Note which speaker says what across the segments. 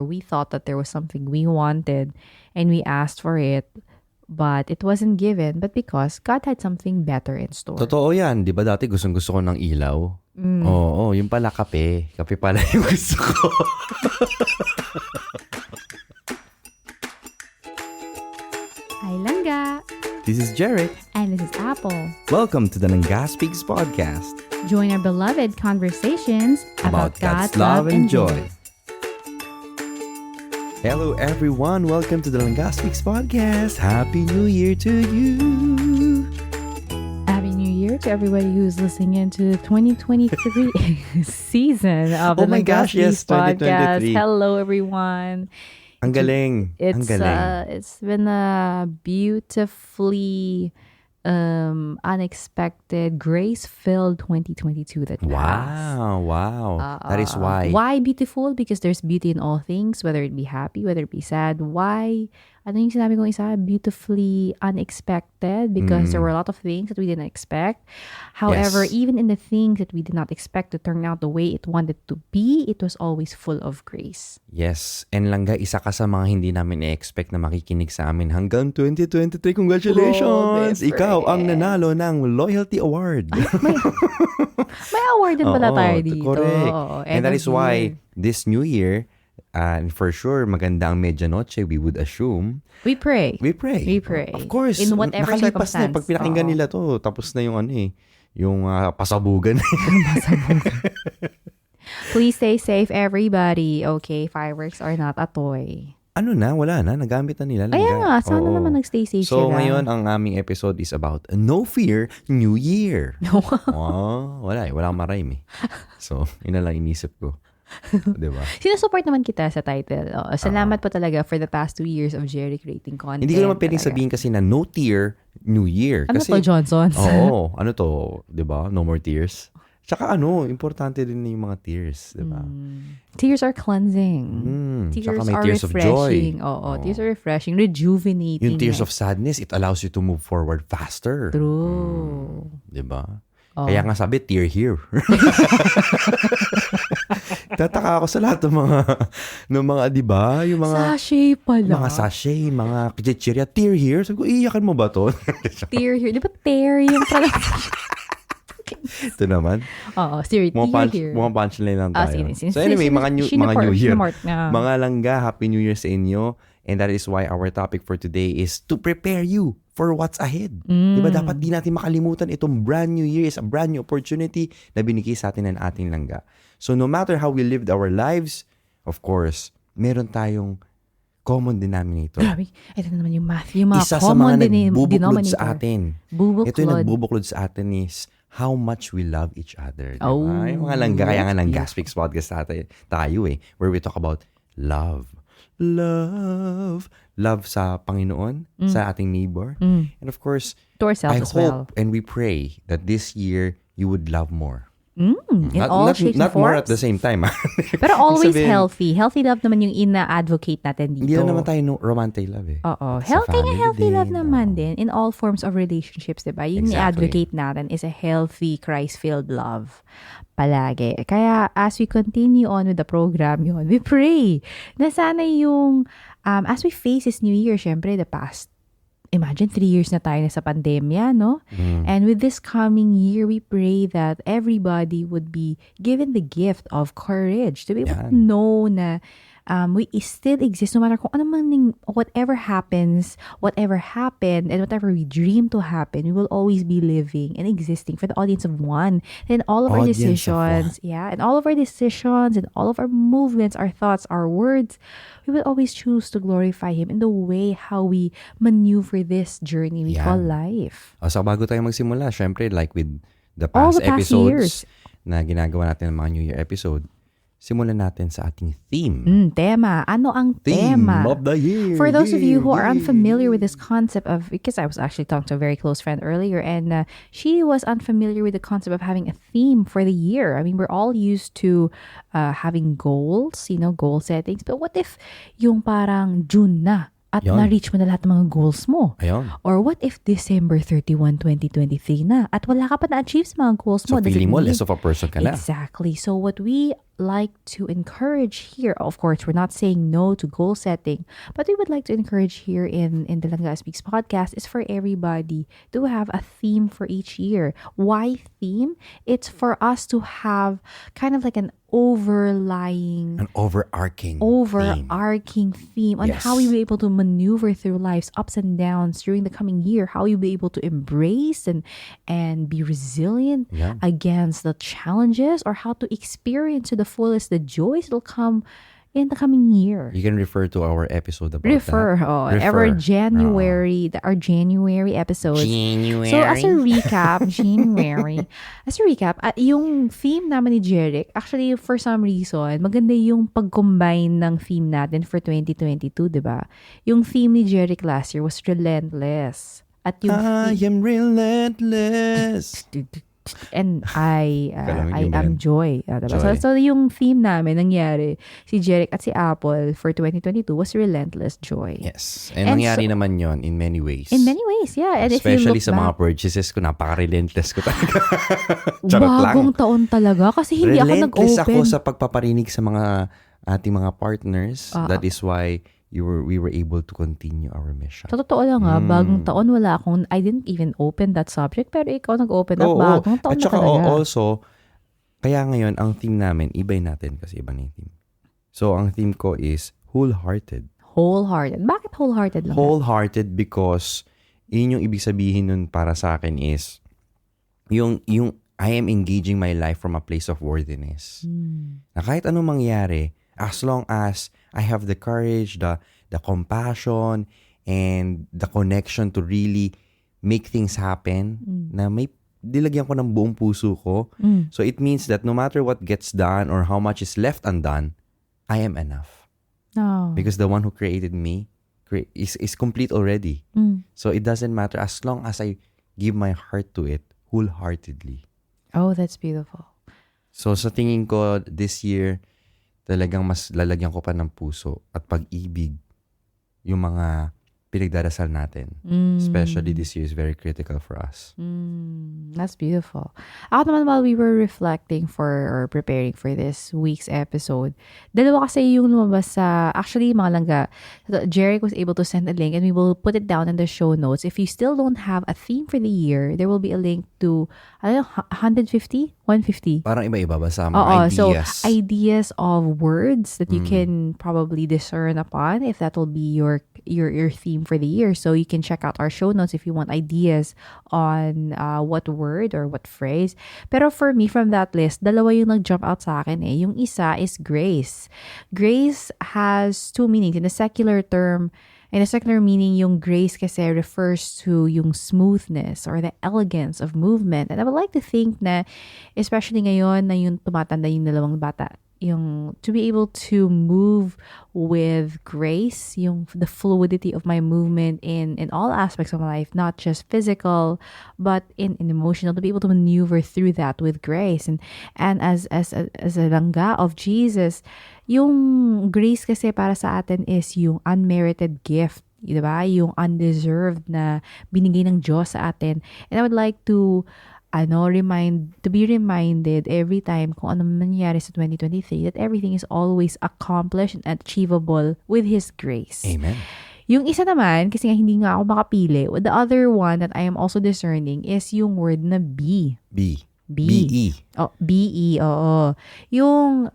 Speaker 1: We thought that there was something we wanted and we asked for it, but it wasn't given, but because God had something better in store.
Speaker 2: Totoo yan. Di ba dati gustong-gusto ko ng ilaw?
Speaker 1: Mm.
Speaker 2: Oo, yung pala kape. Kape pala yung gusto ko.
Speaker 1: Hi, Langga!
Speaker 2: This is Jared.
Speaker 1: And this is Apple.
Speaker 2: Welcome to the Langga Speaks podcast.
Speaker 1: Join our beloved conversations
Speaker 2: About God's love and joy. Hello everyone, welcome to the Langga Speaks podcast. Happy New Year to you.
Speaker 1: Happy New Year to everybody who's listening into the 2023 season of the
Speaker 2: Oh my
Speaker 1: Langga
Speaker 2: gosh, yes,
Speaker 1: Speaks podcast.
Speaker 2: 2023.
Speaker 1: Hello, everyone.
Speaker 2: Ang galing. Ang
Speaker 1: It's
Speaker 2: galing.
Speaker 1: it's been a beautifully unexpected, grace-filled 2022 that passed.
Speaker 2: Wow. That is why.
Speaker 1: Why beautiful? Because there's beauty in all things, whether it be happy, whether it be sad. Why? Ano yung sinabi kong isa? Beautifully unexpected because there were a lot of things that we didn't expect. However,
Speaker 2: Yes.
Speaker 1: even in the things that we did not expect to turn out the way it wanted to be, it was always full of grace.
Speaker 2: Yes. And Langga, isa ka sa mga hindi namin i-expect na makikinig sa amin hanggang 2023. Congratulations!
Speaker 1: Grabe,
Speaker 2: Ikaw ang
Speaker 1: friend.
Speaker 2: nanalo ng Loyalty Award.
Speaker 1: May award din pala
Speaker 2: Oo,
Speaker 1: tayo dito.
Speaker 2: correct.
Speaker 1: Oo,
Speaker 2: And
Speaker 1: end
Speaker 2: that
Speaker 1: of
Speaker 2: is why
Speaker 1: year.
Speaker 2: this new year, and for sure, maganda ang medianoche, we would assume.
Speaker 1: We pray.
Speaker 2: We pray.
Speaker 1: We pray.
Speaker 2: Of course.
Speaker 1: In whatever
Speaker 2: nakalipas na.
Speaker 1: circumstance.
Speaker 2: Pag pinakinggan
Speaker 1: Oo.
Speaker 2: nila to, tapos na yung yung pasabugan.
Speaker 1: Please stay safe, everybody. Okay, fireworks are not a toy.
Speaker 2: Wala na. Nagamit na nila.
Speaker 1: Kaya
Speaker 2: Langga.
Speaker 1: nga, sana
Speaker 2: Oo.
Speaker 1: naman nagstay safe
Speaker 2: So,
Speaker 1: sila.
Speaker 2: ngayon, ang aming episode is about No Fear, New Year. Wala eh. Walang marime eh. So, yun na lang inisip ko. Diba?
Speaker 1: Sinusupport naman kita sa title. Salamat po talaga for the past 2 years of Jerry creating content.
Speaker 2: Hindi ko naman pwedeng
Speaker 1: talaga.
Speaker 2: sabihin kasi na no tear, New Year.
Speaker 1: Ano
Speaker 2: Kasi,
Speaker 1: to, Johnson's?
Speaker 2: Oo. Ano to? Diba? No more tears. Tsaka importante din yung mga tears. Diba?
Speaker 1: Tears are cleansing.
Speaker 2: Tsaka
Speaker 1: Tears
Speaker 2: may
Speaker 1: are
Speaker 2: tears of joy.
Speaker 1: refreshing. Oo, tears are refreshing, rejuvenating.
Speaker 2: Yung tears of sadness, it allows you to move forward faster.
Speaker 1: True.
Speaker 2: Diba?
Speaker 1: Oh.
Speaker 2: Kaya nga sabi, tear here. Tataka ako sa lahat ng mga, di ba? Yung mga
Speaker 1: Sachet pala.
Speaker 2: mga sachet, mga chichirya, tear here. Sabi ko, iyakan mo ba to?
Speaker 1: Tear here. Di ba tear yung pronunciation?
Speaker 2: Ito naman.
Speaker 1: Oo, tear here.
Speaker 2: Mga punchline lang tayo.
Speaker 1: Sige.
Speaker 2: So anyway, mga new year.
Speaker 1: Na.
Speaker 2: Mga langga, happy new year sa inyo. And that is why our topic for today is to prepare you for what's ahead. Diba dapat di natin makalimutan itong brand new year is a brand new opportunity na binigay sa atin ng ating langga. So no matter how we lived our lives, of course, meron tayong common denominator.
Speaker 1: Grabe, ito na naman yung math. Yung mga
Speaker 2: Isa sa
Speaker 1: common
Speaker 2: mga nagbubuklod
Speaker 1: denominator.
Speaker 2: sa atin.
Speaker 1: Bubuklod.
Speaker 2: Ito yung nagbubuklod sa atin is how much we love each other. Diba?
Speaker 1: Oh,
Speaker 2: Yung mga langga, kaya nga
Speaker 1: that's
Speaker 2: Langga Speaks podcast tayo where we talk about love. Love sa Panginoon, sa ating neighbor. And of course,
Speaker 1: To ourselves
Speaker 2: I
Speaker 1: as
Speaker 2: hope
Speaker 1: well.
Speaker 2: and we pray that this year you would love more.
Speaker 1: In all shapes and
Speaker 2: not more at
Speaker 1: forms.
Speaker 2: the same time.
Speaker 1: Pero always
Speaker 2: Sabihin,
Speaker 1: healthy. Healthy love naman yung ina-advocate natin dito.
Speaker 2: Hindi na naman tayo romantic love eh.
Speaker 1: Oo.
Speaker 2: Sa
Speaker 1: Kaya
Speaker 2: family
Speaker 1: healthy love
Speaker 2: din,
Speaker 1: naman din in all forms of relationships, diba? Yung
Speaker 2: Exactly.
Speaker 1: i-advocate natin is a healthy, Christ-filled love. Palagi. Kaya as we continue on with the program yun, we pray na sana yung, as we face this new year, syempre the past, imagine 3 years na tayo na sa pandemya, no? And with this coming year, we pray that everybody would be given the gift of courage to be able to
Speaker 2: Yan.
Speaker 1: know na we still exist no matter kung ano man whatever happens, whatever happened, and whatever we dream to happen, we will always be living and existing for the audience of one. And all of our
Speaker 2: Audience of
Speaker 1: decisions, and all of our decisions and all of our movements, our thoughts, our words, we will always choose to glorify Him in the way how we maneuver this journey we call
Speaker 2: Yan.
Speaker 1: life.
Speaker 2: So bago tayo magsimula, syempre like with the
Speaker 1: All
Speaker 2: past
Speaker 1: the past
Speaker 2: episodes
Speaker 1: years.
Speaker 2: na ginagawa natin ng mga New Year episode, simulan natin sa ating theme.
Speaker 1: Tema. Ano ang
Speaker 2: Theme
Speaker 1: tema?
Speaker 2: of the year.
Speaker 1: For those of you who are
Speaker 2: Yay.
Speaker 1: unfamiliar with this concept of, because I was actually talking to a very close friend earlier, and she was unfamiliar with the concept of having a theme for the year. I mean, we're all used to having goals, goal settings. But what if yung parang June na at
Speaker 2: Yun.
Speaker 1: na-reach mo na lahat ng mga goals mo?
Speaker 2: Ayun.
Speaker 1: Or what if December 31, 2023 na at wala ka pa na-achieve sa mga goals mo?
Speaker 2: So,
Speaker 1: Does it
Speaker 2: feeling mo
Speaker 1: mean-
Speaker 2: less of a person ka na.
Speaker 1: Exactly. So what we like to encourage here, of course, we're not saying no to goal setting, but we would like to encourage here in Dalanga Speaks podcast is for everybody to have a theme for each year. Why theme? It's for us to have kind of like an overlying
Speaker 2: An overarching
Speaker 1: theme on
Speaker 2: Yes.
Speaker 1: how you'll be able to maneuver through life's ups and downs during the coming year, how you'll be able to embrace and be resilient
Speaker 2: Yeah.
Speaker 1: against the challenges, or how to experience to the fullest the joys that'll come in the coming year.
Speaker 2: You can refer to our episode about
Speaker 1: Refer,
Speaker 2: that.
Speaker 1: our January episode.
Speaker 2: January.
Speaker 1: So, as a recap, yung theme naman ni Jeric, actually, for some reason, maganda yung pag-combine ng theme natin for 2022, di ba? Yung theme ni Jeric last year was relentless. At yung
Speaker 2: I am relentless.
Speaker 1: and I
Speaker 2: Galamig yun ba
Speaker 1: am
Speaker 2: yan?
Speaker 1: joy. Diba?
Speaker 2: Joy.
Speaker 1: So, yung theme namin, nangyari, si Jeric at si Apple for 2022 was relentless joy.
Speaker 2: Yes. And
Speaker 1: And
Speaker 2: nangyari naman yon in many ways.
Speaker 1: In many ways, yeah. And if you
Speaker 2: Especially
Speaker 1: look
Speaker 2: sa mga
Speaker 1: back,
Speaker 2: purchases ko, napaka-relentless ko talaga. Charot
Speaker 1: bagong
Speaker 2: lang.
Speaker 1: taon talaga kasi hindi ako
Speaker 2: Relentless ako
Speaker 1: nag-open.
Speaker 2: sa pagpaparinig sa mga ating mga partners. That is why we were able to continue our mission.
Speaker 1: Sa totoo lang bagong taon I didn't even open that subject, pero ikaw nag-open up,
Speaker 2: Oo.
Speaker 1: bagong taon
Speaker 2: At
Speaker 1: na
Speaker 2: saka
Speaker 1: talaga.
Speaker 2: also, kaya ngayon, ang theme namin, ibay natin kasi iba na yung theme. So, ang theme ko is wholehearted.
Speaker 1: Wholehearted. Bakit wholehearted lang?
Speaker 2: Wholehearted because yun yung ibig sabihin nun para sa akin is yung I am engaging my life from a place of worthiness. Na kahit anong mangyari, as long as I have the courage, the compassion, and the connection to really make things happen, na may dilagyan ko ng buong puso ko. So it means that no matter what gets done or how much is left undone, I am enough.
Speaker 1: No.
Speaker 2: Because the one who created me is complete already. So it doesn't matter as long as I give my heart to it wholeheartedly.
Speaker 1: Oh, that's beautiful.
Speaker 2: So sa tingin ko this year, talagang mas lalagyan ko pa ng puso at pag-ibig yung mga pinagdarasal natin. Especially this year is very critical for us.
Speaker 1: That's beautiful. Ako naman, while we were reflecting or preparing for this week's episode, dalawa kasi yung lumabas sa, actually, mga langga, Jeric was able to send a link and we will put it down in the show notes. If you still don't have a theme for the year, there will be a link to, 150? 150?
Speaker 2: Parang iba-iba ba sa mga ideas?
Speaker 1: So ideas of words that you can probably discern upon if that will be your theme for the year. So you can check out our show notes if you want ideas on what word or what phrase. Pero for me, from that list, dalawa yung nag-jump out sa akin eh. Yung isa is grace. Grace has two meanings. In a secular meaning, yung grace kasi refers to yung smoothness or the elegance of movement. And I would like to think na, especially ngayon na yung tumatanda yung dalawang bata, yung to be able to move with grace, the fluidity of my movement in all aspects of my life, not just physical, but in emotional, to be able to maneuver through that with grace. And as a langga of Jesus, yung grace kasi para sa atin is yung unmerited gift, diba? Yung undeserved na binigay ng Diyos sa atin. And I would like to be reminded every time kung ano mangyari sa 2023 that everything is always accomplished and achievable with His grace.
Speaker 2: Amen.
Speaker 1: Yung isa naman, kasi nga hindi nga ako makapili, the other one that I am also discerning is yung word na be.
Speaker 2: B.
Speaker 1: B.
Speaker 2: B-E.
Speaker 1: Oh, B-E, oo. Yung,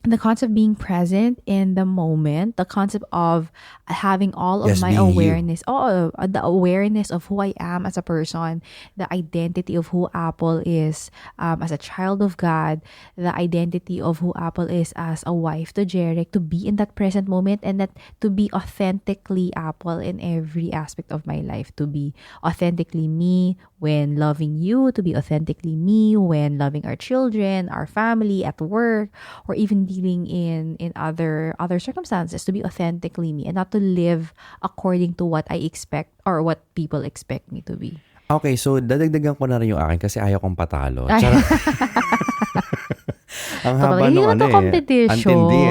Speaker 1: the concept of being present in the moment, the concept of having all of
Speaker 2: Yes,
Speaker 1: my
Speaker 2: being you.
Speaker 1: awareness, the awareness of who I am as a person, the identity of who Apple is as a child of God, the identity of who Apple is as a wife to Jeric, to be in that present moment and that to be authentically Apple in every aspect of my life, to be authentically me when loving you, to be authentically me when loving our children, our family, at work, or even dealing in other circumstances, to be authentically me and not to live according to what I expect or what people expect me to be.
Speaker 2: Okay, so dadagdagan ko na rin yung akin kasi ayaw kong patalo.
Speaker 1: Ay.
Speaker 2: Charot. Ang haba
Speaker 1: Hindi
Speaker 2: nung
Speaker 1: naman to competition.
Speaker 2: Antindi.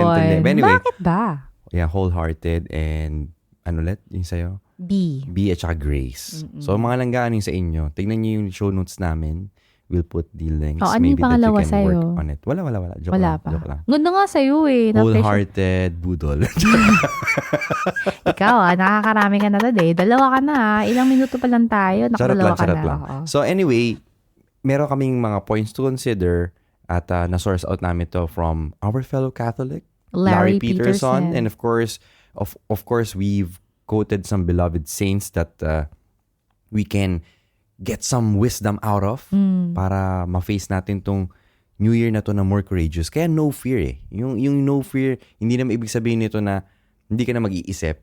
Speaker 2: But anyway,
Speaker 1: Bakit ba?
Speaker 2: yeah, wholehearted and ano ulit? Yung sa'yo?
Speaker 1: B.
Speaker 2: B at saka Grace. So, mga langgaan yung sa inyo. Tignan niyo yung show notes namin. We'll put the links.
Speaker 1: Ano
Speaker 2: maybe
Speaker 1: yung pangalawa
Speaker 2: that you can work
Speaker 1: sa'yo?
Speaker 2: on it. Wala. Joke
Speaker 1: Wala
Speaker 2: lang.
Speaker 1: pa.
Speaker 2: Joke lang.
Speaker 1: Ganda nga sa'yo eh.
Speaker 2: Wholehearted Budol.
Speaker 1: Ikaw nakakarami ka na today. Dalawa ka na Ilang minuto pa lang tayo. Nakadalawa ka na.
Speaker 2: Charot lang. So anyway, meron kaming mga points to consider at na-source out namin to from our fellow Catholic, Larry Peterson. And of course, we've quoted some beloved saints that we can get some wisdom out of para ma-face natin tong New Year na to na more courageous. Kaya no fear eh. Yung no fear, hindi naman ibig sabihin nito na hindi ka na mag-iisip.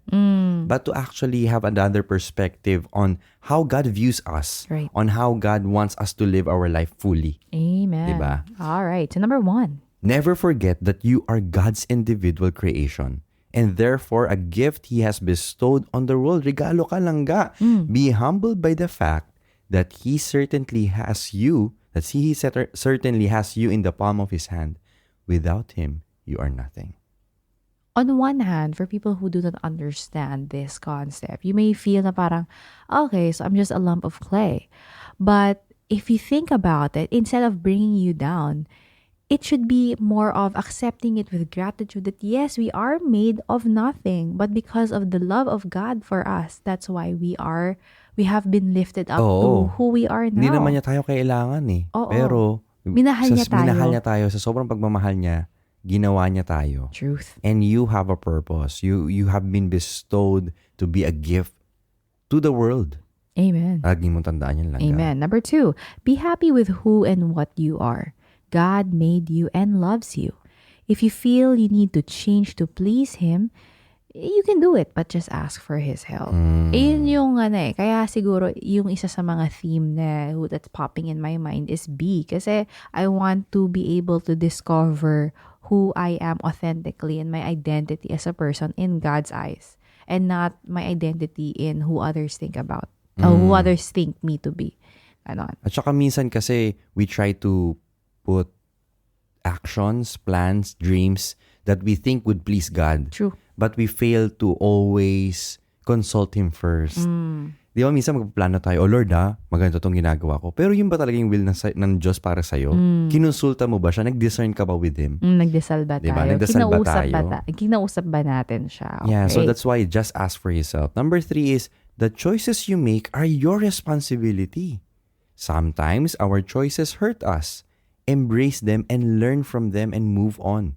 Speaker 2: But to actually have another perspective on how God views us.
Speaker 1: Right.
Speaker 2: On how God wants us to live our life fully.
Speaker 1: Amen.
Speaker 2: Diba?
Speaker 1: All right. So number 1.
Speaker 2: Never forget that you are God's individual creation. And therefore, a gift He has bestowed on the world. Regalo ka lang ga. Be humbled by the fact that He certainly has you, certainly has you in the palm of His hand. Without Him, you are nothing.
Speaker 1: On one hand, for people who do not understand this concept, you may feel na parang, okay, so I'm just a lump of clay. But if you think about it, instead of bringing you down, it should be more of accepting it with gratitude that yes, we are made of nothing, but because of the love of God for us, that's why we have been lifted up to who we are now.
Speaker 2: Hindi naman niya tayo kailangan eh.
Speaker 1: Oo.
Speaker 2: Pero
Speaker 1: minahal niya tayo.
Speaker 2: Sa sobrang pagmamahal niya, ginawa niya tayo.
Speaker 1: Truth.
Speaker 2: And you have a purpose. You have been bestowed to be a gift to the world.
Speaker 1: Amen.
Speaker 2: Lagi mong tandaan yan lang.
Speaker 1: Amen. Number 2, be happy with who and what you are. God made you and loves you. If you feel you need to change to please Him, you can do it, but just ask for His help. Ayun yung kaya siguro yung isa sa mga theme na that's popping in my mind is B. Kasi I want to be able to discover who I am authentically and my identity as a person in God's eyes. And not my identity in who others think about. Or who others think me to be. Ganon.
Speaker 2: At saka minsan kasi we try to put actions, plans, dreams that we think would please God.
Speaker 1: True.
Speaker 2: But we fail to always consult Him first. Di ba minsan magpaplano tayo, Lord maganda itong ginagawa ko. Pero yun ba talaga yung will ng Diyos para sa'yo? Kinonsulta mo ba siya? Nag-discern ka ba with Him?
Speaker 1: Nagdasal ba tayo?
Speaker 2: Diba? Nagdasal ba tayo?
Speaker 1: Kinausap ba natin siya? Okay.
Speaker 2: Yeah, so that's why just ask for yourself. Number 3 is, the choices you make are your responsibility. Sometimes our choices hurt us. Embrace them and learn from them and move on.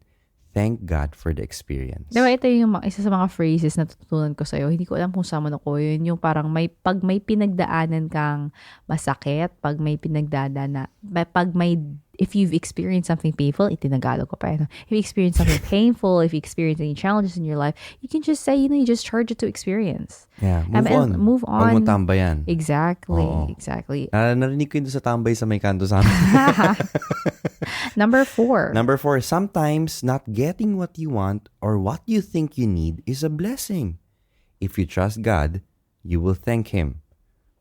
Speaker 2: Thank God for the experience.
Speaker 1: Diba ito yung isa sa mga phrases na tututunan ko sa'yo. Hindi ko alam kung saan mo ko yun. Yung parang pag may pinagdaanan kang masakit, if you've experienced something painful, itinagalog ko pa. If you experience something painful, if you experience any challenges in your life, you can just say, you just charge it to experience.
Speaker 2: Yeah, move on. Huwag mo tambayan.
Speaker 1: Exactly,
Speaker 2: Oo.
Speaker 1: exactly.
Speaker 2: Narinig ko yun sa tambay sa may kanto sa amin.
Speaker 1: Number 4.
Speaker 2: Number 4, sometimes not getting what you want or what you think you need is a blessing. If you trust God, you will thank Him.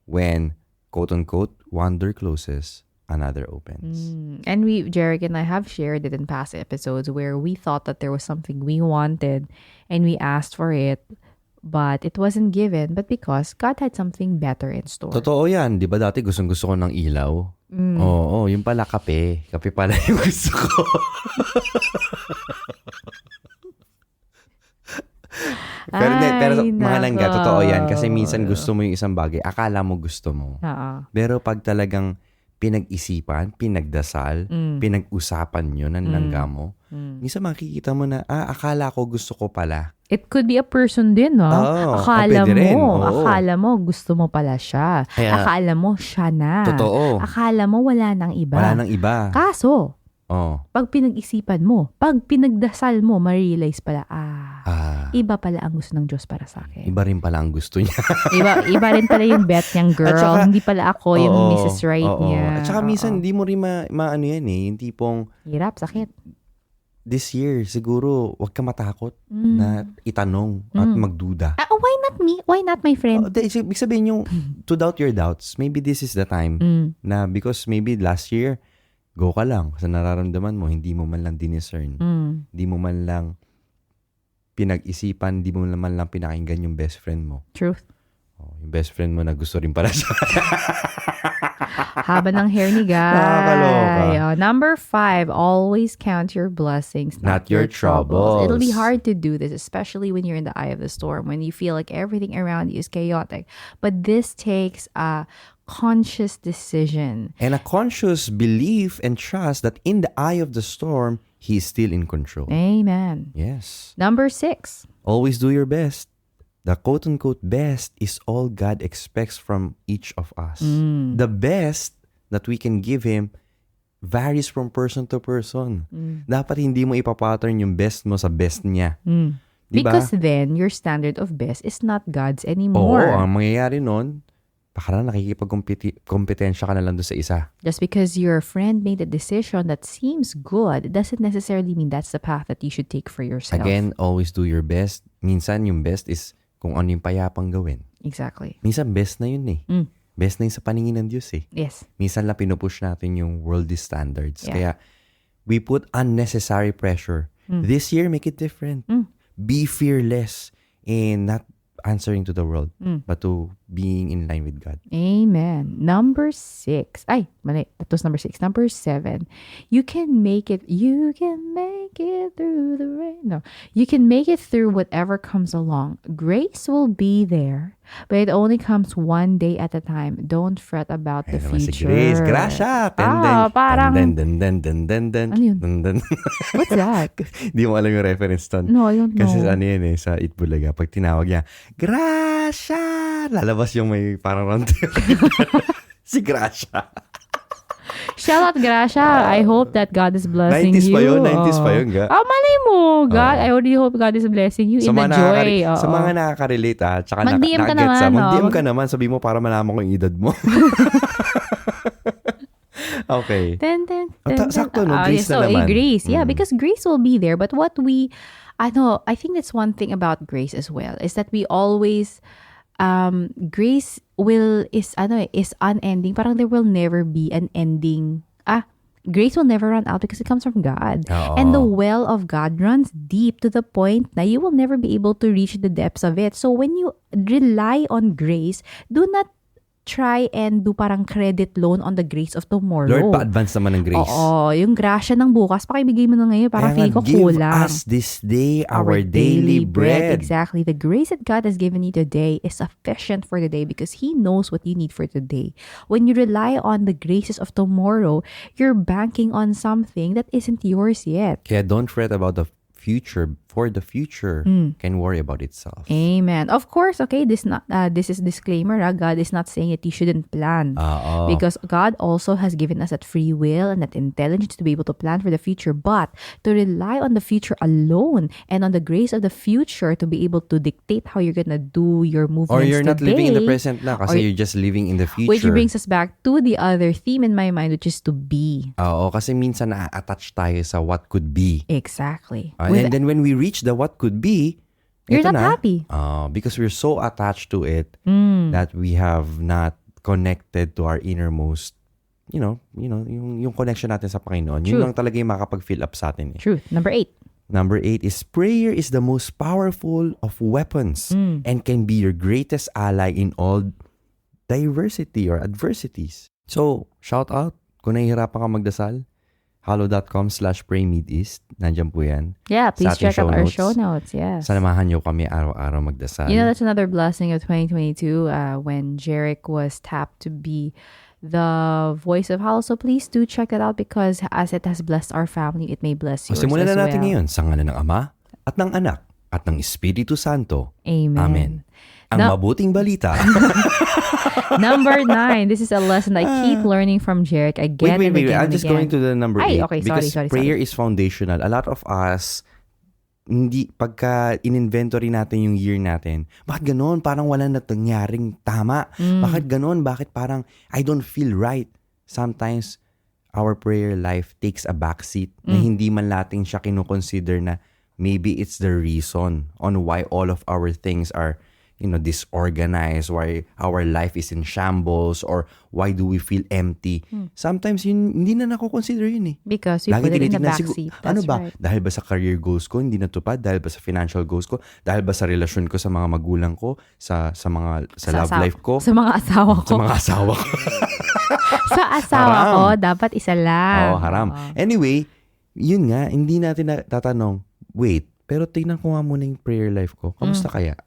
Speaker 2: When, quote-unquote, one door closes, another opens.
Speaker 1: And Jerick and I have shared it in past episodes where we thought that there was something we wanted and we asked for it, but it wasn't given, but because God had something better in store.
Speaker 2: Totoo yan. Di ba dati gustong-gusto ko ng ilaw? Oo, yung pala kape. Kape pala yung gusto ko. pero mga langga, totoo yan. Kasi minsan gusto mo yung isang bagay, akala mo gusto mo. Pero pag talagang pinag-isipan, pinagdasal, pinag-usapan nyo ng langga mo, minsan makikita mo na, akala ko gusto ko pala.
Speaker 1: It could be a person din, no? Akala mo gusto mo pala siya. Akala mo siya na.
Speaker 2: Totoo.
Speaker 1: Akala mo wala nang iba.
Speaker 2: Wala nang iba.
Speaker 1: Kaso, pag pinag-isipan mo, pag pinagdasal mo, ma-realize pala, iba pala ang gusto ng Diyos para sa akin.
Speaker 2: Iba rin pala ang gusto niya.
Speaker 1: iba rin pala yung bet niyang girl. Saka, hindi pala ako yung Mrs. Right niya.
Speaker 2: At saka minsan, hindi mo rin maano yan eh. Yung tipong,
Speaker 1: hirap, sakit.
Speaker 2: This year, siguro, wag ka matakot na itanong at magduda.
Speaker 1: Why not me? Why not my friend?
Speaker 2: Ibig sabihin yung, to doubt your doubts, maybe this is the time na because maybe last year, go ka lang sa nararamdaman mo, hindi mo man lang diniscern. Hindi mo man lang pinag-isipan, di mo naman lang pinakinggan yung best friend mo.
Speaker 1: Truth.
Speaker 2: Yung best friend mo na gusto rin pala siya.
Speaker 1: Haba ng hair ni Guy.
Speaker 2: Nakakaloka.
Speaker 1: Number 5, always count your blessings,
Speaker 2: Not your troubles.
Speaker 1: It'll be hard to do this, especially when you're in the eye of the storm, when you feel like everything around you is chaotic. But this takes a conscious decision.
Speaker 2: And a conscious belief and trust that in the eye of the storm, He is still in control.
Speaker 1: Amen.
Speaker 2: Yes.
Speaker 1: Number 6.
Speaker 2: Always do your best. The quote-unquote best is all God expects from each of us. The best that we can give Him varies from person to person. Dapat hindi mo ipapattern yung best mo sa best niya. Diba?
Speaker 1: Because then, your standard of best is not God's
Speaker 2: Oo,
Speaker 1: anymore.
Speaker 2: ang mangyayari nun, baka na nakikipag-kompetensya ka na lang doon sa isa.
Speaker 1: Just because your friend made a decision that seems good doesn't necessarily mean that's the path that you should take for yourself.
Speaker 2: Again, always do your best. Minsan yung best is kung ano yung payapang gawin.
Speaker 1: Exactly.
Speaker 2: Minsan best na yun eh. Best na yun sa paningin ng Diyos eh.
Speaker 1: Yes.
Speaker 2: Minsan lang pinupush natin yung worldly standards.
Speaker 1: Yeah.
Speaker 2: Kaya we put unnecessary pressure. This year, make it different. Be fearless in not answering to the world, but to being in line with God.
Speaker 1: Amen. Number 6. Ay, mali. That was number 6. Number 7. You can make it through the rain. No. You can make it through whatever comes along. Grace will be there, but it only comes one day at a time. Don't fret about the
Speaker 2: Ayun naman si
Speaker 1: future.
Speaker 2: Grace. Gracia.
Speaker 1: Parang...
Speaker 2: Ano
Speaker 1: yun? What's that?
Speaker 2: Di mo alam yung reference ton.
Speaker 1: No, I don't know.
Speaker 2: Kasi ano yan eh, sa Itbulaga, pag tinawag niya, Gracia! Lalabas yung may parang round si Gracia.
Speaker 1: Shout out, Gracia. I hope that God is blessing
Speaker 2: 90s
Speaker 1: you.
Speaker 2: pa yun, 90s pa yun, ga.
Speaker 1: Malay mo. God, I only hope God is blessing you in the joy.
Speaker 2: Sa mga nakaka-relate tsaka
Speaker 1: Mag-DM ka
Speaker 2: nag-get
Speaker 1: naman.
Speaker 2: Mag-DM ka naman, sabi mo para malaman ko yung edad mo. Okay. Sakto, no? Grace na naman.
Speaker 1: Grace. Yeah, because grace will be there. But what I think that's one thing about grace as well, is that we always, grace is unending. Parang there will never be an ending. Grace will never run out because it comes from God.
Speaker 2: Oo.
Speaker 1: And the well of God runs deep to the point na you will never be able to reach the depths of it. So when you rely on grace, do not try and do parang credit loan on the grace of tomorrow.
Speaker 2: Lord, pa-advance naman ng grace.
Speaker 1: Oo, yung grasya ng bukas, pakibigay mo na ngayon. Parang feeling ko kulang.
Speaker 2: Give us this day our daily bread.
Speaker 1: Exactly. The grace that God has given you today is sufficient for the day because He knows what you need for today. When you rely on the graces of tomorrow, you're banking on something that isn't yours yet.
Speaker 2: Kaya don't fret about the future, for the future can worry about itself.
Speaker 1: Amen. Of course, okay, this is disclaimer. God is not saying that you shouldn't plan. Because God also has given us that free will and that intelligence to be able to plan for the future. But to rely on the future alone and on the grace of the future to be able to dictate how you're gonna do your movements
Speaker 2: Or you're not
Speaker 1: today,
Speaker 2: living in the present na kasi you're just living in the future.
Speaker 1: which brings us back to the other theme in my mind, which is to be.
Speaker 2: Oo, kasi minsan na-attach tayo sa what could be.
Speaker 1: Exactly.
Speaker 2: And then when we reach the what could be,
Speaker 1: You're
Speaker 2: ito
Speaker 1: not
Speaker 2: na,
Speaker 1: happy.
Speaker 2: Because we're so attached to it that we have not connected to our innermost, yung connection natin sa Panginoon.
Speaker 1: True.
Speaker 2: Yun lang talaga yung makapag-fill up sa atin.
Speaker 1: Truth. Number 8.
Speaker 2: Number 8 is prayer is the most powerful of weapons and can be your greatest ally in all diversity or adversities. So, shout out kung nahihirapan ka magdasal. Hallow.com/praymidEast. Nandiyan po yan.
Speaker 1: Yeah, please
Speaker 2: Sa ating
Speaker 1: check out our show notes. Yes.
Speaker 2: Samahan niyo kami araw-araw magdasal.
Speaker 1: You know, that's another blessing of 2022 when Jeric was tapped to be the voice of Hallow. So please do check that out because as it has blessed our family, it may bless yours
Speaker 2: Simulan
Speaker 1: as
Speaker 2: na natin
Speaker 1: well.
Speaker 2: ngayon sa ngalan ng Ama at ng Anak at ng Espiritu Santo.
Speaker 1: Amen.
Speaker 2: Amen. Ang mabuting balita.
Speaker 1: Number 9. This is a lesson I keep learning from Jeric again and again.
Speaker 2: I'm just going to the number 8.
Speaker 1: Okay,
Speaker 2: because
Speaker 1: sorry.
Speaker 2: prayer is foundational. A lot of us, pagka in-inventory natin yung year natin, bakit ganon? Parang wala nangyaring tama. Bakit ganon? Bakit parang I don't feel right? Sometimes, our prayer life takes a backseat na hindi man natin siya kinukonsider na maybe it's the reason on why all of our things are disorganized, why our life is in shambles, or why do we feel empty. Sometimes hindi na nako-consider yun eh.
Speaker 1: Because we
Speaker 2: Lagi
Speaker 1: put it in the
Speaker 2: tinitignan,
Speaker 1: backseat.
Speaker 2: ano
Speaker 1: That's
Speaker 2: ba?
Speaker 1: right.
Speaker 2: Dahil ba sa career goals ko hindi natupad? Dahil ba sa financial goals ko? Dahil ba sa relasyon ko sa mga magulang ko? Sa love life ko?
Speaker 1: Sa mga asawa ko.
Speaker 2: Sa mga asawa ko?
Speaker 1: Sa asawa
Speaker 2: Haram.
Speaker 1: ko, dapat isa lang.
Speaker 2: Oo, haram. Anyway, yun nga, hindi natin tatanong, wait, pero tingnan ko nga muna yung prayer life ko. Kamusta kaya?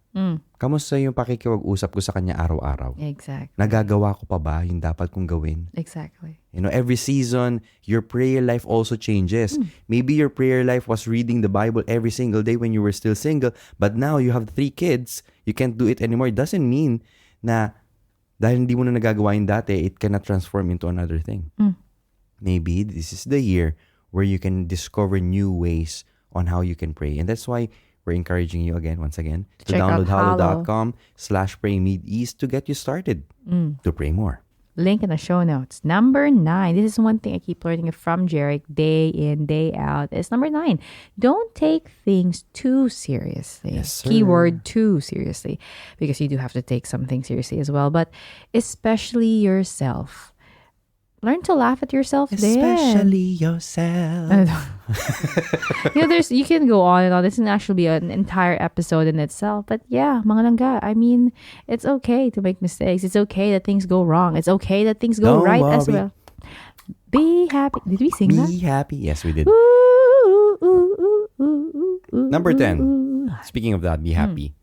Speaker 2: Kamusta yung pakikipag-usap ko sa kanya araw-araw?
Speaker 1: Exactly.
Speaker 2: Nagagawa ko pa ba yung dapat kong gawin?
Speaker 1: Exactly.
Speaker 2: Every season, your prayer life also changes. Maybe your prayer life was reading the Bible every single day when you were still single, but now you have 3 kids, you can't do it anymore. It doesn't mean na dahil hindi mo na nagagawa yun dati, it cannot transform into another thing. Maybe this is the year where you can discover new ways on how you can pray. And that's why we're encouraging you once again, to
Speaker 1: check out
Speaker 2: download hallow.com/praymidEast to get you started to pray more.
Speaker 1: Link in the show notes. Number 9. This is one thing I keep learning from Jeric day in, day out. It's number 9. Don't take things too seriously.
Speaker 2: Yes, sir.
Speaker 1: Keyword too seriously. Because you do have to take something seriously as well. But especially yourself. Learn to laugh at yourself
Speaker 2: Especially yourself.
Speaker 1: You can go on and on. This can actually be an entire episode in itself. But yeah, mga langga, I mean, it's okay to make mistakes. It's okay that things go wrong. It's okay that things go
Speaker 2: Don't
Speaker 1: right as
Speaker 2: worry.
Speaker 1: well. Be happy. Did we sing that?
Speaker 2: Be happy. Yes, we did.
Speaker 1: Ooh, ooh, ooh, ooh, ooh,
Speaker 2: Number 10.
Speaker 1: ooh.
Speaker 2: Speaking of that, be happy.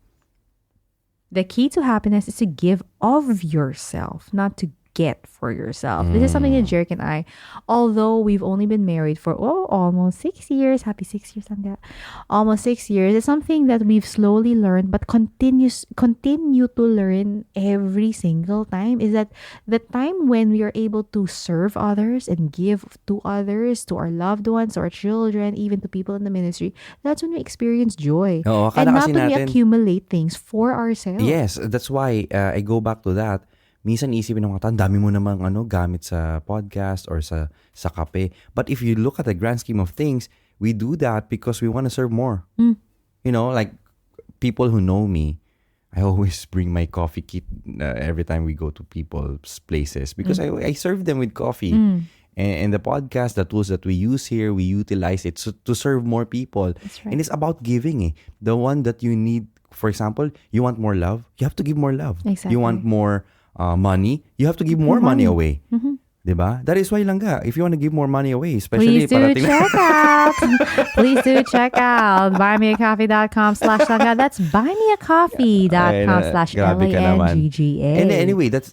Speaker 1: The key to happiness is to give of yourself, not to get for yourself. This is something that Jeric and I, although we've only been married for almost 6 years, happy 6 years, langga. Almost 6 years. It's something that we've slowly learned, but continue to learn every single time. Is that the time when we are able to serve others and give to others, to our loved ones, to our children, even to people in the ministry. That's when we experience joy,
Speaker 2: Oo, akala
Speaker 1: and not
Speaker 2: kasi
Speaker 1: when we
Speaker 2: natin-
Speaker 1: accumulate things for ourselves.
Speaker 2: Yes, that's why I go back to that. Minsan isipin ng mga tao, dami mo namang gamit sa podcast or sa kape. But if you look at the grand scheme of things, we do that because we want to serve more. Like people who know me, I always bring my coffee kit every time we go to people's places because I serve them with coffee. And the podcast, the tools that we use here, we utilize it to serve more people.
Speaker 1: That's right.
Speaker 2: And it's about giving. The one that you need, for example, you want more love, you have to give more love.
Speaker 1: Exactly.
Speaker 2: You want more money, you have to give more money away. Diba? That is why langga, if you want to give more money away, especially
Speaker 1: Please do check out. Please do check out buymeacoffee.com/langga. That's
Speaker 2: Grabe ka naman.
Speaker 1: buymeacoffee.com/langga.
Speaker 2: And anyway, that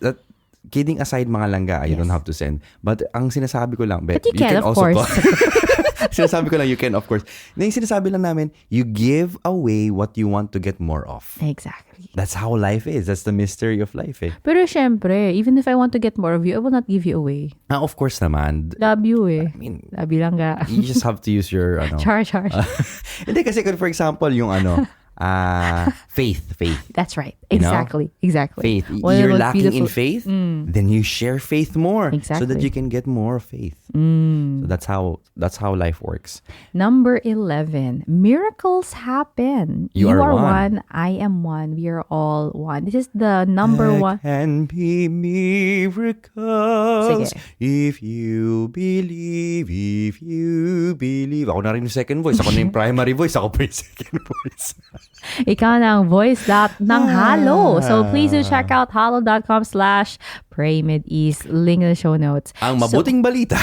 Speaker 2: kidding aside mga langga, you don't have to send. But ang sinasabi ko lang,
Speaker 1: But you can, of course.
Speaker 2: Sinasabi ko lang, you can, of course. Na yung sinasabi lang namin, you give away what you want to get more of.
Speaker 1: Exactly.
Speaker 2: That's how life is. That's the mystery of life eh.
Speaker 1: Pero syempre, even if I want to get more of you, I will not give you away.
Speaker 2: Of course naman.
Speaker 1: Love you eh.
Speaker 2: I mean,
Speaker 1: Love you langga.
Speaker 2: you just have to use your
Speaker 1: Char.
Speaker 2: Hindi kasi for example, yung faith.
Speaker 1: That's right.
Speaker 2: You know?
Speaker 1: Exactly.
Speaker 2: Faith.
Speaker 1: One of the
Speaker 2: You're
Speaker 1: most
Speaker 2: lacking in
Speaker 1: beautiful-
Speaker 2: faith, then you share faith more so that
Speaker 1: Exactly.
Speaker 2: you can get more faith. So that's how life works.
Speaker 1: Number 11. Miracles happen.
Speaker 2: You are one.
Speaker 1: I am one. We are all one. This is the number one.
Speaker 2: Can be miracles
Speaker 1: Sige.
Speaker 2: if you believe. Ako na rin yung second voice. Ako na yung primary voice. Ako pa yung second voice.
Speaker 1: Ikaw na ang voice ng Halo. So please do check out halo.com/praymidEast. Link in the show notes.
Speaker 2: Ang mabuting balita.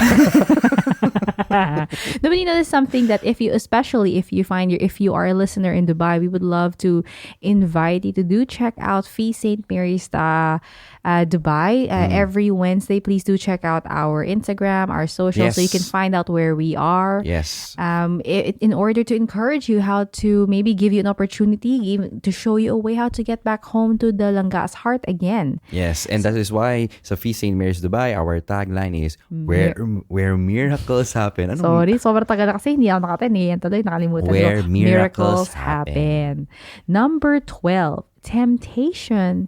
Speaker 1: No, but you know, there's something that if you are a listener in Dubai, we would love to invite you to do check out Feast St. Mary's Dubai every Wednesday. Please do check out our Instagram, our socials, so you can
Speaker 2: Yes.
Speaker 1: find out where we are.
Speaker 2: Yes.
Speaker 1: In order to encourage you how to maybe give you an opportunity, even to show you a way how to get back home to the Langa's heart again.
Speaker 2: Yes, and that is why sa Feast St. Mary's Dubai, our tagline is where miracles happen. Ano?
Speaker 1: Sorry, sobrang tagal na kasi hindi ako nakatani. Yan tuloy, nakalimutan
Speaker 2: Where
Speaker 1: ko.
Speaker 2: miracles happen.
Speaker 1: Number 12, temptation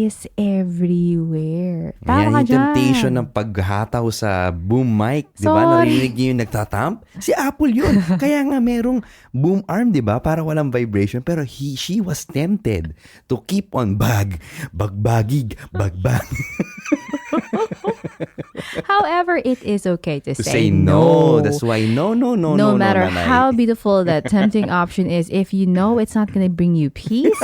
Speaker 1: is everywhere.
Speaker 2: Yan
Speaker 1: Tama ka
Speaker 2: yung
Speaker 1: dyan.
Speaker 2: temptation ng paghataw sa boom mic. Di ba?
Speaker 1: Sorry.
Speaker 2: Narinig niyo yung nagtatamp? Si Apple yun. Kaya nga merong boom arm, di ba? Para walang vibration. Pero she was tempted to keep on bagbagig.
Speaker 1: However, it is okay to
Speaker 2: To
Speaker 1: say
Speaker 2: say no. That's why no,
Speaker 1: No matter
Speaker 2: nanay.
Speaker 1: how beautiful that tempting option is, if you know it's not going to bring you peace,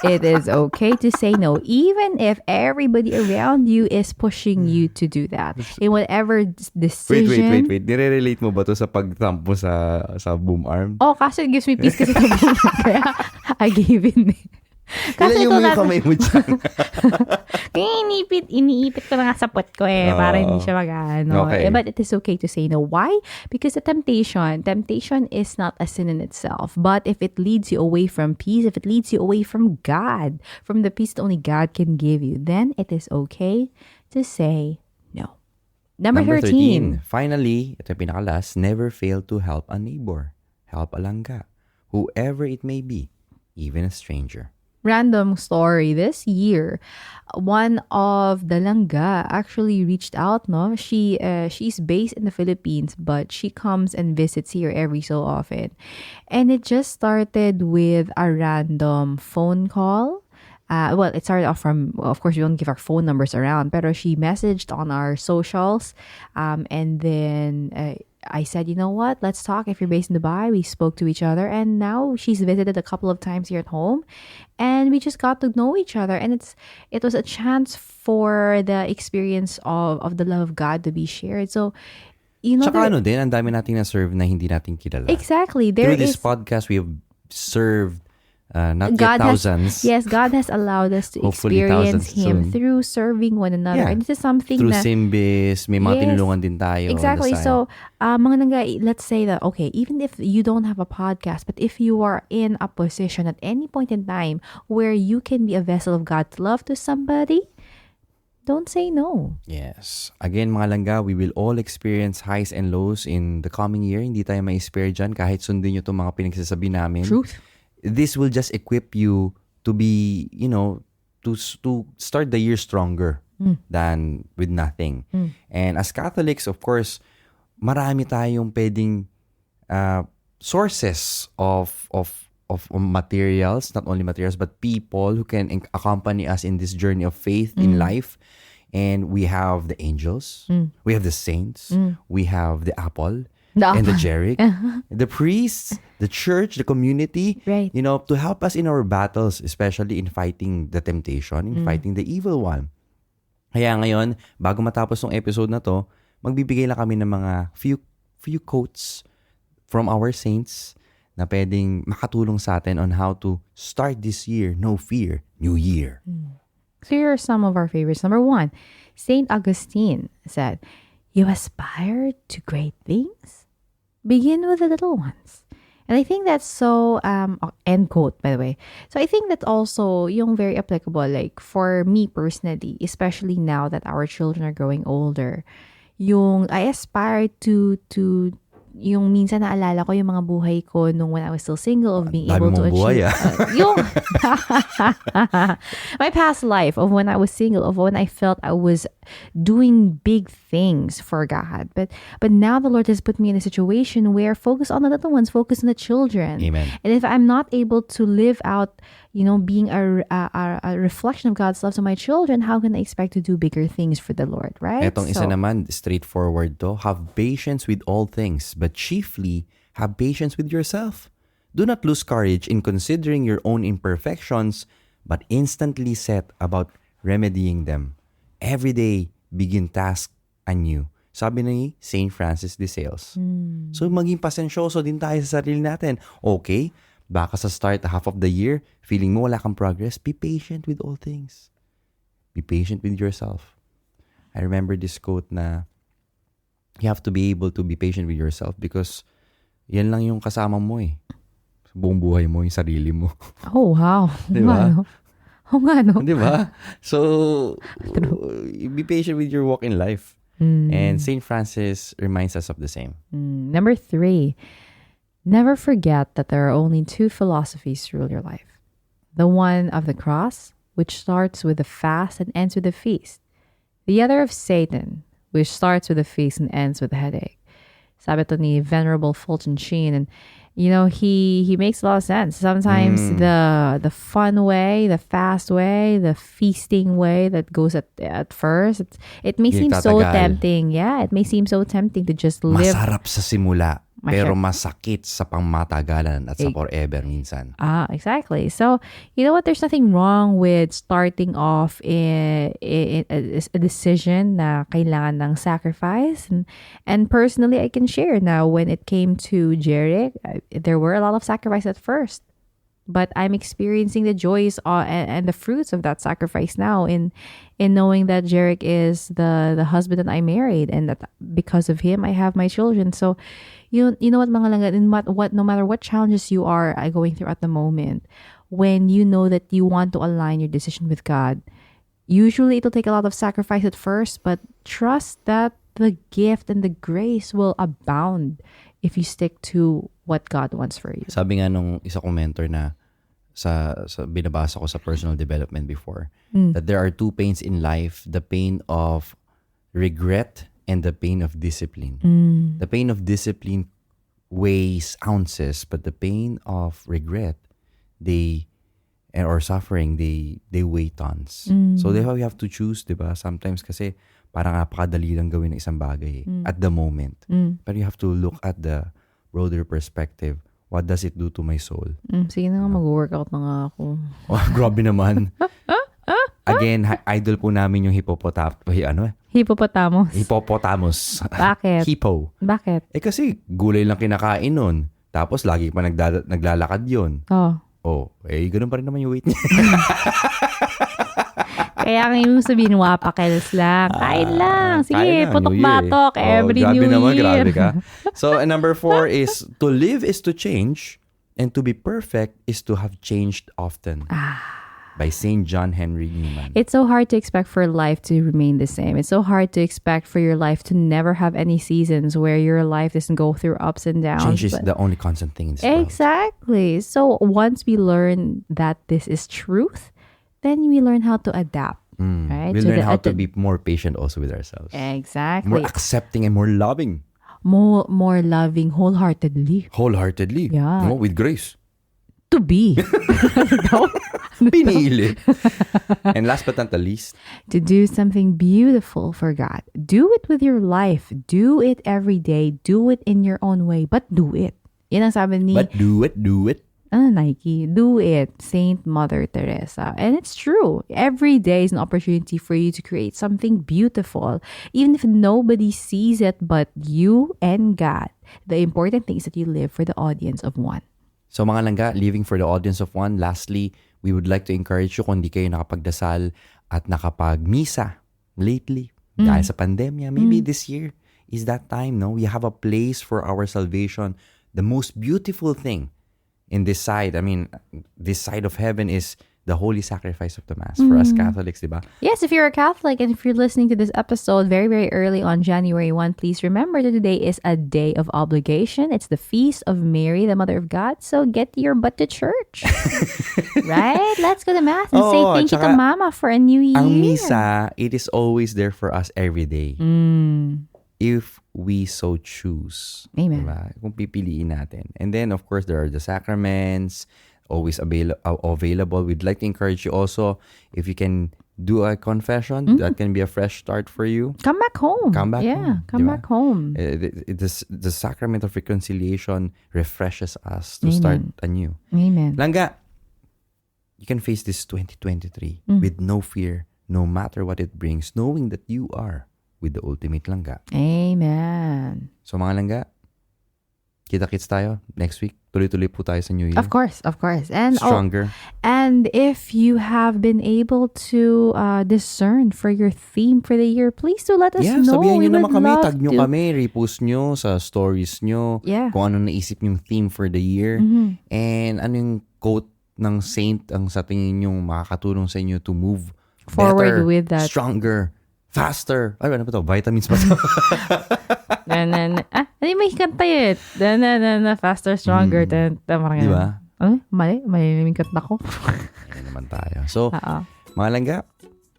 Speaker 1: it is okay to say no, even if everybody around you is pushing you to do that. In whatever decision.
Speaker 2: Wait. Nire-relate mo ba to sa pag-thump mo sa boom arm?
Speaker 1: Oh, kasi it gives me peace kasi ito kaya I gave in. Kasi
Speaker 2: Ilayo
Speaker 1: ito
Speaker 2: mo yung kamay mo dyan.
Speaker 1: iniipit ko na nga sa puwet ko para hindi siya mag-ano.
Speaker 2: Okay.
Speaker 1: But it is okay to say no. Why? Because the temptation is not a sin in itself. But if it leads you away from peace, if it leads you away from God, from the peace that only God can give you, then it is okay to say no. Number 13.
Speaker 2: Finally, ito yung pinakalas, never fail to help a neighbor. Help a langga. Whoever it may be, even a stranger.
Speaker 1: Random story. This year, one of the langga actually reached out. No, she's based in the Philippines, but she comes and visits here every so often, and it just started with a random phone call. Well, it started off from, of course, we don't give our phone numbers around, pero she messaged on our socials, and then I said, you know what, let's talk. If you're based in Dubai, we spoke to each other, and now she's visited a couple of times here at home, and we just got to know each other, and it was a chance for the experience of the love of God to be shared. So, you know,
Speaker 2: Tsaka ano din, ang dami nating na-serve na hindi natin kilala.
Speaker 1: exactly.
Speaker 2: Through this podcast, we have served not yet thousands.
Speaker 1: God has allowed us to
Speaker 2: Hopefully
Speaker 1: experience
Speaker 2: thousands
Speaker 1: Him
Speaker 2: soon.
Speaker 1: through serving one another.
Speaker 2: Yeah.
Speaker 1: And this is something
Speaker 2: Through
Speaker 1: na...
Speaker 2: Symbis, may mga
Speaker 1: Yes.
Speaker 2: tinulungan din tayo. on the
Speaker 1: Exactly.
Speaker 2: side.
Speaker 1: So, mga nangga, let's say that, okay, even if you don't have a podcast, but if you are in a position at any point in time where you can be a vessel of God's love to somebody, don't say no.
Speaker 2: Yes. Again, mga langga, we will all experience highs and lows in the coming year. Hindi tayo ma-spare dyan kahit sundin nyo itong mga pinagsasabi namin.
Speaker 1: Truth.
Speaker 2: This will just equip you to be, to start the year stronger than with nothing. And as Catholics, of course, marami tayong pwedeng sources of materials, not only materials, but people who can accompany us in this journey of faith in life. And we have the angels, we have the saints, we have the apple, and the Jeric, the priests, the church, the community,
Speaker 1: Right.
Speaker 2: to help us in our battles, especially in fighting the temptation, in fighting the evil one. Kaya ngayon, bago matapos ng episode na to, magbibigay lang kami ng mga few quotes from our saints na pwedeng makatulong sa atin on how to start this year, no fear, new year.
Speaker 1: Here are some of our favorites. Number 1, Saint Augustine said, "You aspire to great things? Begin with the little ones." And I think that's so, end quote, by the way. So I think that's also yung very applicable, like for me personally, especially now that our children are growing older. Yung I aspire to yung minsan naalala ko yung mga buhay ko nung when I was still single of being
Speaker 2: Dami
Speaker 1: able to
Speaker 2: mong buhay,
Speaker 1: achieve yung my past life of when I was single, of when I felt I was doing big things for God, but now the Lord has put me in a situation where focus on the little ones, focus on the children.
Speaker 2: Amen.
Speaker 1: And if I'm not able to live out, being a reflection of God's love to my children, how can I expect to do bigger things for the Lord, right?
Speaker 2: Etong isa naman, straightforward to. Have patience with all things, but chiefly, have patience with yourself. Do not lose courage in considering your own imperfections, but instantly set about remedying them. Every day, begin task anew. Sabi ni St. Francis de Sales. So, maging pasensyoso din tayo sa sarili natin. Okay, baka sa start, half of the year, feeling mo wala kang progress, be patient with all things. Be patient with yourself. I remember this quote na you have to be able to be patient with yourself because yan lang yung kasama mo eh. Sa buong buhay mo, yung sarili mo.
Speaker 1: Oh, wow.
Speaker 2: Diba?
Speaker 1: Oh, nga, no?
Speaker 2: Di ba? So, be patient with your walk in life. And St. Francis reminds us of the same.
Speaker 1: Number 3, never forget that there are only 2 philosophies to rule your life. The one of the cross which starts with a fast and ends with a feast. The other of Satan, which starts with a feast and ends with a headache. Sabi to ni Venerable Fulton Sheen, and he makes a lot of sense. Sometimes the fun way, the fast way, the feasting way that goes at first, it may seem so
Speaker 2: tatagal.
Speaker 1: tempting. Yeah, it may seem so tempting to just live.
Speaker 2: Masarap sa simula, pero masakit sa pangmatagalan at sa forever minsan.
Speaker 1: Exactly. So, you know what? There's nothing wrong with starting off in a decision na kailangan ng sacrifice. And personally, I can share now when it came to Jeric, there were a lot of sacrifice at first. But I'm experiencing the joys and the fruits of that sacrifice now in knowing that Jeric is the husband that I married, and that because of him, I have my children. So, you know what, mga langga, no matter what challenges you are going through at the moment, when you know that you want to align your decision with God, usually it'll take a lot of sacrifice at first, but trust that the gift and the grace will abound if you stick to what God wants for you.
Speaker 2: Sabi nga nung isa kong mentor na sa binabasa ko sa personal development before, that there are two pains in life, the pain of regret and the pain of discipline. The pain of discipline weighs ounces, but the pain of regret, or suffering, they weigh tons. So therefore we have to choose, diba? Sometimes kasi parang napakadali lang gawin ng isang bagay at the moment. But you have to look at the broader perspective. What does it do to my soul?
Speaker 1: Sige na nga, mag-workout na nga ako.
Speaker 2: Oh, grabe naman. Again, idol po namin yung
Speaker 1: Hippopotamus.
Speaker 2: Hippopotamus.
Speaker 1: Bakit?
Speaker 2: Hippo.
Speaker 1: Bakit?
Speaker 2: Kasi gulay lang kinakain nun. Tapos lagi pa naglalakad yun. Ganun pa rin naman yung weight niya.
Speaker 1: Kaya ang ibig sabihin, wapakels lang. Kain lang. Sige, putok-batok every
Speaker 2: grabe
Speaker 1: New
Speaker 2: naman,
Speaker 1: Year.
Speaker 2: Grabe ka. So, and number 4 is, to live is to change, and to be perfect is to have changed often. By St. John Henry Newman.
Speaker 1: It's so hard to expect for life to remain the same. It's so hard to expect for your life to never have any seasons where your life doesn't go through ups and downs.
Speaker 2: Change is the only constant thing in this world.
Speaker 1: Exactly. So once we learn that this is truth, then we learn how to adapt. Right?
Speaker 2: We learn how to be more patient also with ourselves.
Speaker 1: Exactly.
Speaker 2: More accepting and more loving.
Speaker 1: More loving wholeheartedly.
Speaker 2: Wholeheartedly.
Speaker 1: Yeah.
Speaker 2: No, with grace.
Speaker 1: To be.
Speaker 2: Pinili. And last but not the least,
Speaker 1: to do something beautiful for God. Do it with your life. Do it every day. Do it in your own way. But do it. Yan ang sabi ni...
Speaker 2: But do it.
Speaker 1: Nike, do it, Saint Mother Teresa. And it's true. Every day is an opportunity for you to create something beautiful, even if nobody sees it but you and God. The important thing is that you live for the audience of one.
Speaker 2: So mga langga, living for the audience of one. Lastly, we would like to encourage you kung di kayo nakapagdasal at nakapagmisa lately dahil sa pandemya. Maybe this year is that time, no? We have a place for our salvation. The most beautiful thing in this side, this side of heaven is the holy sacrifice of the Mass for us Catholics, diba?
Speaker 1: Yes, if you're a Catholic and if you're listening to this episode very, very early on January 1, please remember that today is a day of obligation. It's the feast of Mary, the Mother of God. So get your butt to church. Right? Let's go to Mass and say thank you to Mama for a new year.
Speaker 2: Ang misa, it is always there for us every day. If we so choose.
Speaker 1: Amen.
Speaker 2: Diba? Kung pipiliin natin. And then, of course, there are the sacraments, always available. We'd like to encourage you also, if you can do a confession, that can be a fresh start for you.
Speaker 1: Come back home.
Speaker 2: Come back home.
Speaker 1: Come back home.
Speaker 2: The sacrament of reconciliation refreshes us to start anew.
Speaker 1: Amen.
Speaker 2: Langga, you can face this 2023 with no fear, no matter what it brings, knowing that you are with the ultimate langga.
Speaker 1: Amen.
Speaker 2: So mga langga, kita-kits tayo next week. Tuloy-tuloy po tayo sa New Year.
Speaker 1: Of course. And
Speaker 2: stronger.
Speaker 1: And if you have been able to discern for your theme for the year, please do let us know.
Speaker 2: Sabihan nyo naman kami, tag nyo
Speaker 1: to.
Speaker 2: kami, repost nyo sa stories nyo, kung ano naisip nyong theme for the year, and ano yung quote ng saint ang sa tingin nyong makakatulong sa inyo to move
Speaker 1: forward
Speaker 2: better,
Speaker 1: with that.
Speaker 2: Stronger, faster. Ano ba to? Vitamins ba to?
Speaker 1: May kanta yun. Faster, stronger.
Speaker 2: Diba?
Speaker 1: Mali yung kanta ko.
Speaker 2: Ayan naman tayo. So, Mga langga,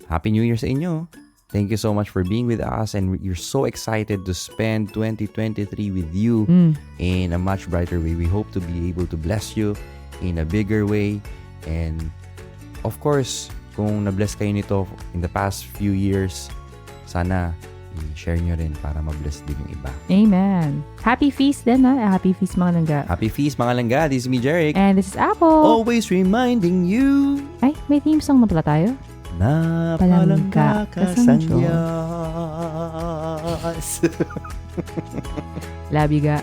Speaker 2: Happy New Year sa inyo. Thank you so much for being with us, and you're so excited to spend 2023 with you in a much brighter way. We hope to be able to bless you in a bigger way. And of course, kung na-bless kayo nito in the past few years, sana i-share nyo rin para ma-bless din yung iba.
Speaker 1: Amen. Happy feast din, ha? Happy feast, mga langga.
Speaker 2: Happy feast, mga langga. This is me, Jeric.
Speaker 1: And this is Apple.
Speaker 2: Always reminding you
Speaker 1: Ay, may theme song na pala tayo.
Speaker 2: na palangga ka sa Diyos.
Speaker 1: Love you, ga.